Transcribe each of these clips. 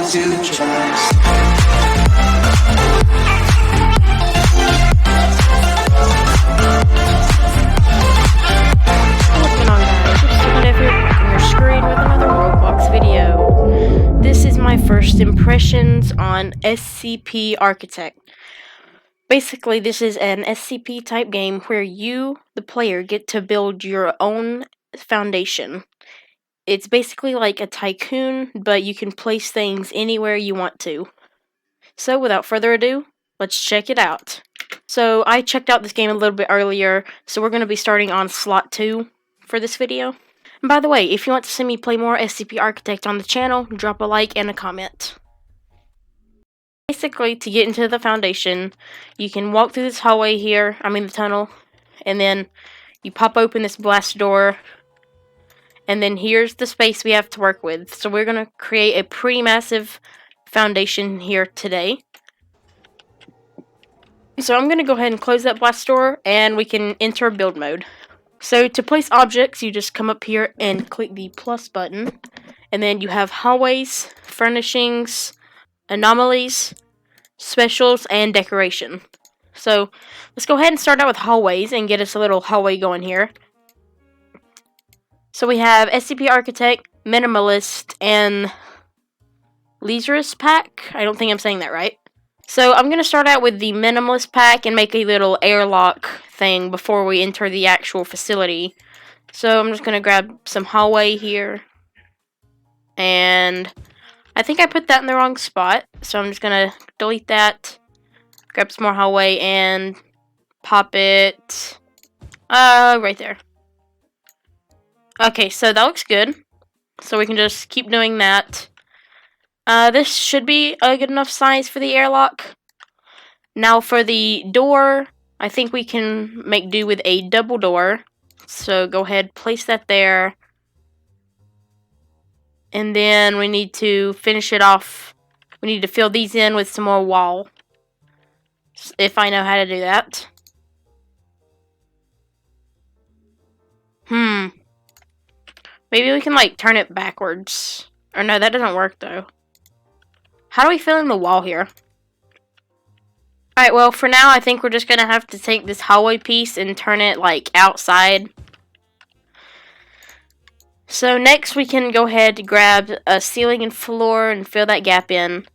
to trust. What's going on, guys? It's Stephen here on your screen with another Roblox video. This is my first impressions on SCP Architect. Basically, this is an SCP type game where you, the player, get to build your own foundation. It's basically like a tycoon, but you can place things anywhere you want to. So, without further ado, let's check it out. So, I checked out this game a little bit earlier, so we're going to be starting on slot 2 for this video. And by the way, if you want to see me play more SCP Architect on the channel, drop a like and a comment. Basically, to get into the foundation, you can walk through this hallway here, the tunnel, and then you pop open this blast door, and then here's the space we have to work with. So we're going to create a pretty massive foundation here today. So I'm going to go ahead and close that blast door, and we can enter build mode. So to place objects, you just come up here and click the plus button, and then you have hallways, furnishings, anomalies, specials, and decoration. So let's go ahead and start out with hallways and get us a little hallway going here. So we have SCP Architect, Minimalist, and Lazarus pack. I don't think I'm saying that right. So I'm going to start out with the Minimalist pack and make a little airlock thing before we enter the actual facility. So I'm just going to grab some hallway here. And I think I put that in the wrong spot. So I'm just going to delete that. Grab some more hallway and pop it right there. Okay, so that looks good. So we can just keep doing that. This should be a good enough size for the airlock. Now for the door, I think we can make do with a double door. So go ahead, place that there. And then we need to finish it off. We need to fill these in with some more wall. If I know how to do that. Maybe we can, like, turn it backwards. Or no, that doesn't work, though. How do we fill in the wall here? Alright, well, for now, I think we're just gonna have to take this hallway piece and turn it, like, outside. So, next we can go ahead and grab a ceiling and floor and fill that gap in.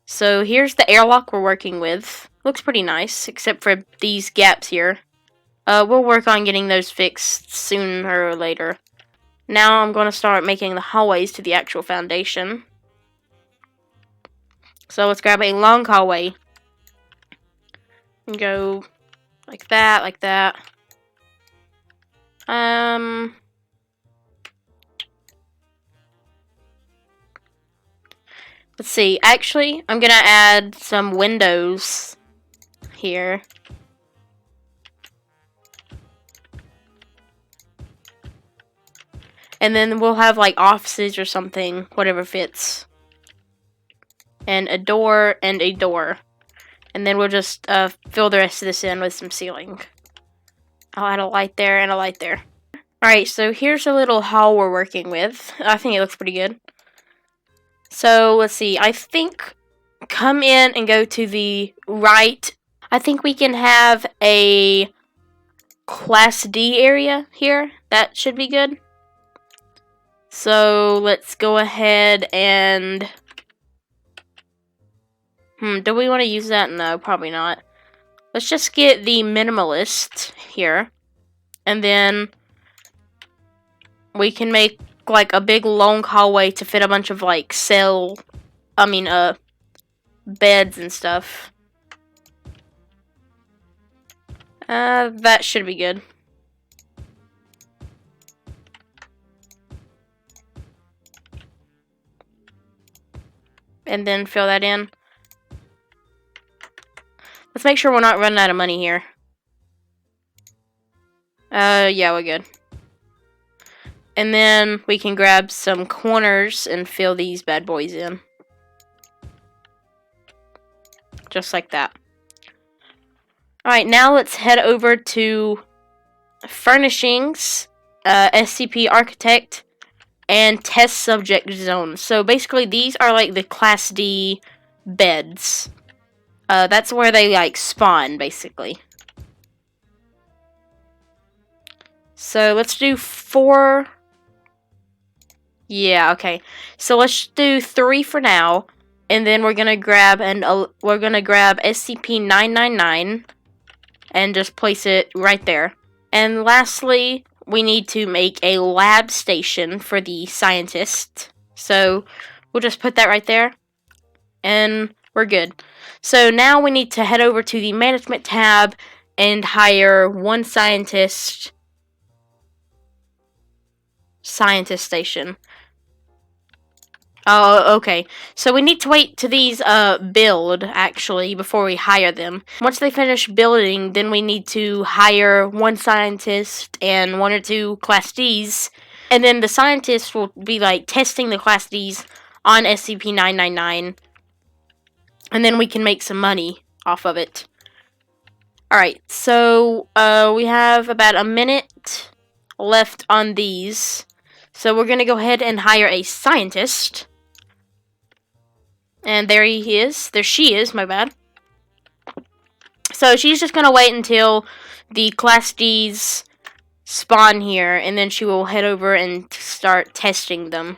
So, here's the airlock we're working with. Looks pretty nice, except for these gaps here. We'll work on getting those fixed sooner or later. Now I'm going to start making the hallways to the actual foundation. So let's grab a long hallway. And go like that, like that. Let's see. Actually, I'm going to add some windows here. And then we'll have, like, offices or something, whatever fits. And a door and a door. And then we'll just fill the rest of this in with some ceiling. I'll add a light there and a light there. Alright, so here's a little hall we're working with. I think it looks pretty good. So, let's see. I think come in and go to the right. I think we can have a Class D area here. That should be good. So, let's go ahead and... do we want to use that? No, probably not. Let's just get the Minimalist here. And then we can make, like, a big long hallway to fit a bunch of, like, beds and stuff. That should be good. And then fill that in. Let's make sure we're not running out of money here. Yeah, we're good. And then we can grab some corners and fill these bad boys in. Just like that. Alright, now let's head over to furnishings, SCP Architect, and test subject zone. So basically these are like the Class D beds. That's where they like spawn basically. So let's do 4. Yeah, okay. So let's do 3 for now, and then we're gonna grab SCP-999 and just place it right there. And lastly, we need to make a lab station for the scientist. So we'll just put that right there, and we're good. So now we need to head over to the management tab and hire one scientist station. Oh, okay. So we need to wait to these build actually before we hire them. Once they finish building, then we need to hire one scientist and 1 or 2 Class Ds, and then the scientists will be like testing the Class Ds on SCP-999, and then we can make some money off of it. Alright, so we have about a minute left on these. So we're gonna go ahead and hire a scientist. And there he is. There she is, my bad. So she's just gonna wait until the Class Ds spawn here, and then she will head over and start testing them.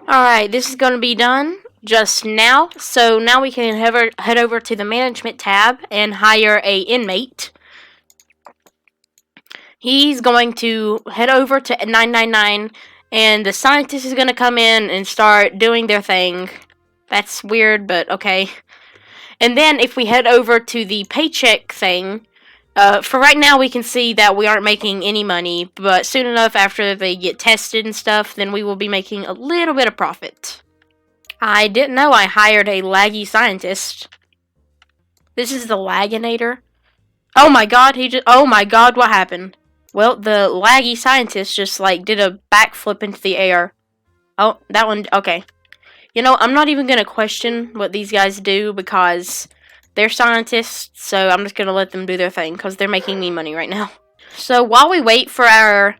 Alright, this is gonna be done just now. So now we can head over to the management tab and hire a inmate. He's going to head over to 999, and the scientist is going to come in and start doing their thing. That's weird, but okay. And then if we head over to the paycheck thing, for right now we can see that we aren't making any money, but soon enough after they get tested and stuff, then we will be making a little bit of profit. I didn't know I hired a laggy scientist. This is the Laginator. Oh my god, oh my god, what happened? Well, the laggy scientist just, like, did a backflip into the air. Oh, that one, okay. You know, I'm not even gonna question what these guys do because they're scientists, so I'm just gonna let them do their thing because they're making me money right now. So while we wait for our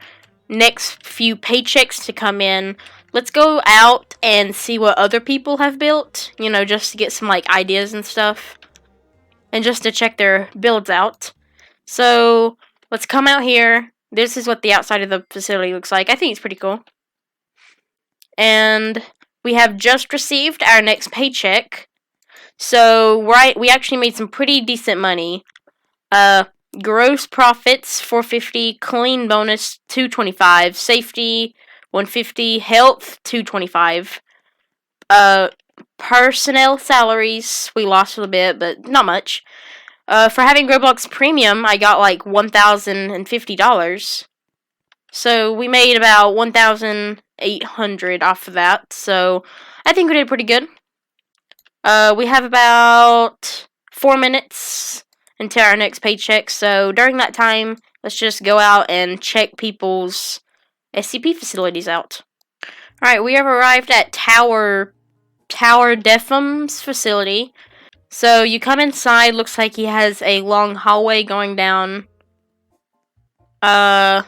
next few paychecks to come in, let's go out and see what other people have built, you know, just to get some, like, ideas and stuff. And just to check their builds out. So let's come out here. This is what the outside of the facility looks like. I think it's pretty cool. And we have just received our next paycheck. So, right, we actually made some pretty decent money. Gross profits 450, clean bonus 225, safety 150, health 225. Personnel salaries, we lost a little bit, but not much. For having Roblox Premium, I got like $1,050. So we made about 1,800 off of that. So I think we did pretty good. We have about 4 minutes until our next paycheck. So during that time, let's just go out and check people's SCP facilities out. Alright, we have arrived at Tower Defum's facility. So you come inside, looks like he has a long hallway going down. Let's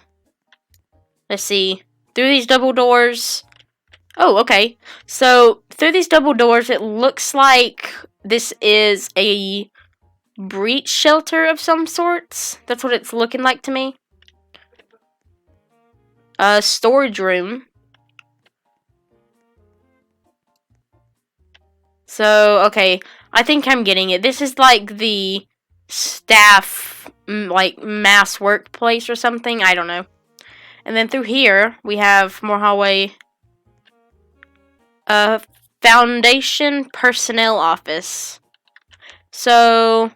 see. Through these double doors. Oh, okay. So through these double doors, it looks like this is a breach shelter of some sorts. That's what it's looking like to me. Storage room. So, okay. I think I'm getting it. This is like the staff, like, mass workplace or something. I don't know. And then through here, we have more hallway. Foundation personnel office. So,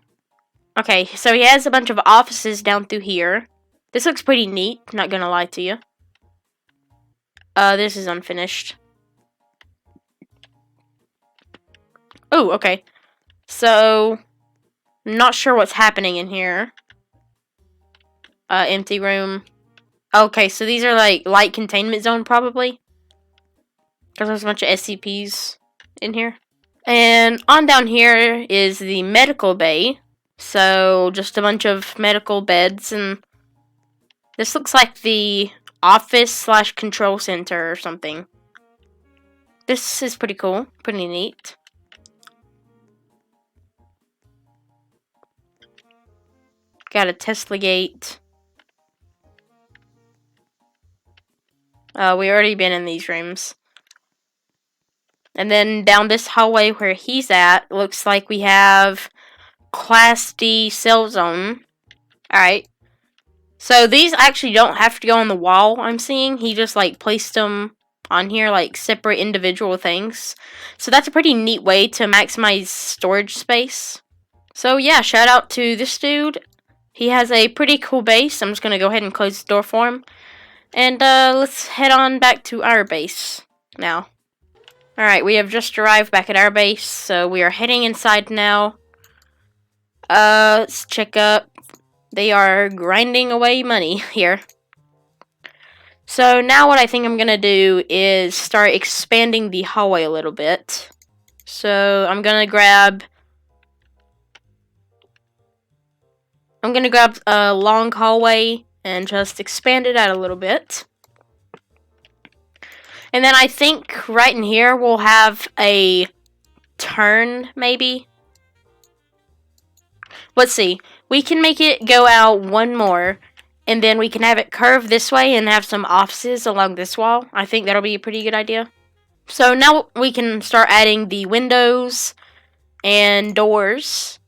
okay. So he has a bunch of offices down through here. This looks pretty neat, not gonna lie to you. This is unfinished. Oh, okay. So, not sure what's happening in here. Empty room. Okay, so these are like light containment zone probably. Because there's a bunch of SCPs in here. And on down here is the medical bay. So, just a bunch of medical beds, and this looks like the office / control center or something. This is pretty cool, pretty neat. Got a Tesla gate. We already been in these rooms. And then down this hallway where he's at, looks like we have Class D cell zone. Alright. So these actually don't have to go on the wall, I'm seeing. He just like placed them on here like separate individual things. So that's a pretty neat way to maximize storage space. So yeah, shout out to this dude. He has a pretty cool base. I'm just going to go ahead and close the door for him. And let's head on back to our base now. Alright, we have just arrived back at our base, so we are heading inside now. Let's check up. They are grinding away money here. So now what I think I'm gonna do is start expanding the hallway a little bit. So I'm gonna grab a long hallway and just expand it out a little bit. And then I think right in here we'll have a turn, maybe. Let's see. We can make it go out one more, and then we can have it curve this way and have some offices along this wall. I think that'll be a pretty good idea. So now we can start adding the windows and doors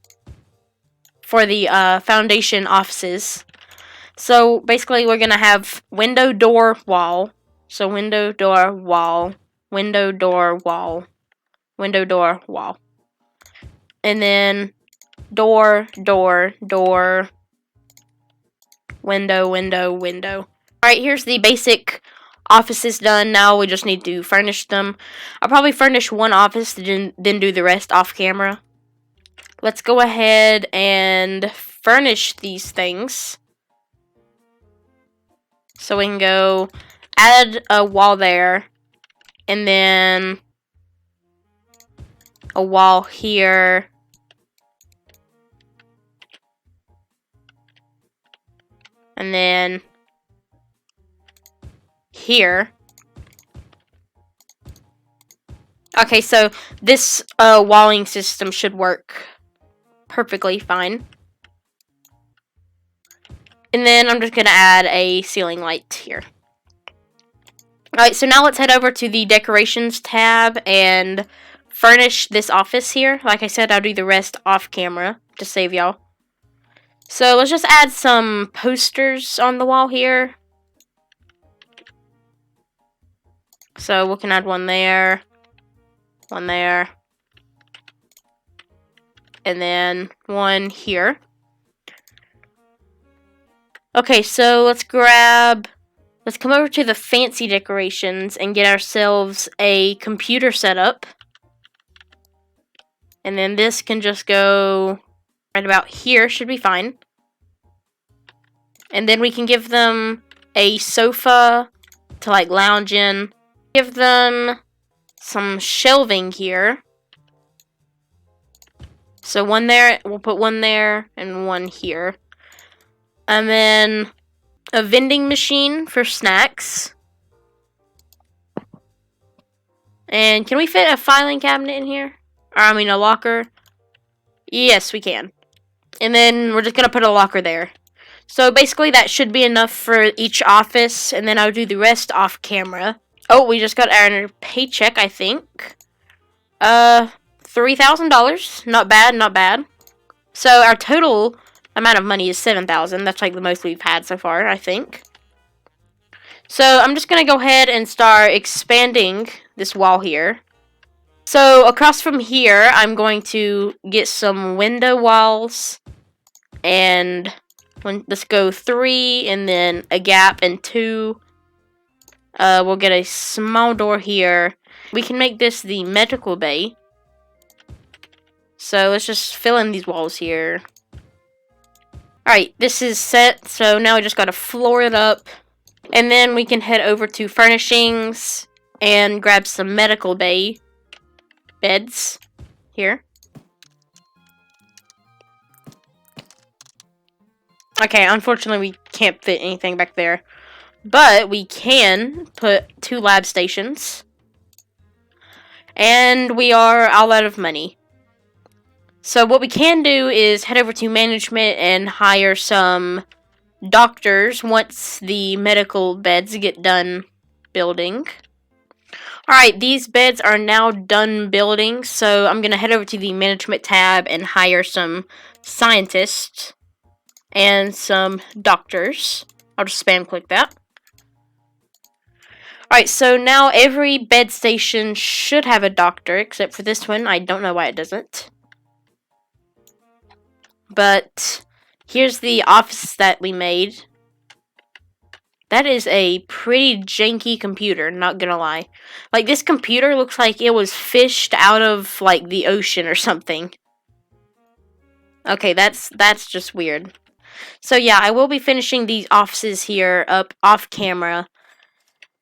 for the foundation offices. So basically we're going to have window, door, wall. So window, door, wall, window, door, wall, window, door, wall. And then door, door, door, window, window, window. Alright, here's the basic offices done. Now we just need to furnish them. I'll probably furnish one office, then do the rest off camera. Let's go ahead and furnish these things. So we can go add a wall there, and then a wall here. And then here. Okay, so this walling system should work perfectly fine. And then I'm just going to add a ceiling light here. Alright, so now let's head over to the decorations tab and furnish this office here. Like I said, I'll do the rest off camera to save y'all. So let's just add some posters on the wall here. So we can add one there, and then one here. Okay, so let's come over to the fancy decorations and get ourselves a computer set up. And then this can just go right about here, should be fine. And then we can give them a sofa to like lounge in. Give them some shelving here. So one there, we'll put one there and one here. And then a vending machine for snacks. And can we fit a filing cabinet in here? Or I mean a locker? Yes, we can. And then we're just going to put a locker there. So basically that should be enough for each office, and then I'll do the rest off camera. Oh, we just got our paycheck, I think. $3,000. Not bad, not bad. So our total amount of money is $7,000. That's like the most we've had so far, I think. So I'm just going to go ahead and start expanding this wall here. So across from here, I'm going to get some window walls, and let's go 3, and then a gap, and 2. We'll get a small door here. We can make this the medical bay. So let's just fill in these walls here. Alright, this is set, so now we just gotta floor it up. And then we can head over to furnishings and grab some medical bay beds here. Okay, unfortunately we can't fit anything back there. But we can put 2 lab stations. And we are all out of money. So what we can do is head over to management and hire some doctors once the medical beds get done building. Alright, these beds are now done building, so I'm going to head over to the management tab and hire some scientists and some doctors. I'll just spam click that. Alright, so now every bed station should have a doctor, except for this one. I don't know why it doesn't. But here's the office that we made. That is a pretty janky computer, not gonna lie. Like, this computer looks like it was fished out of, like, the ocean or something. Okay, that's just weird. So yeah, I will be finishing these offices here up off camera.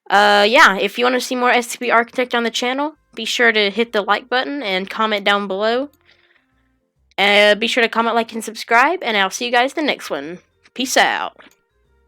Yeah, if you want to see more SCP Architect on the channel, be sure to hit the like button and comment down below. Be sure to comment, like, and subscribe, and I'll see you guys in the next one. Peace out.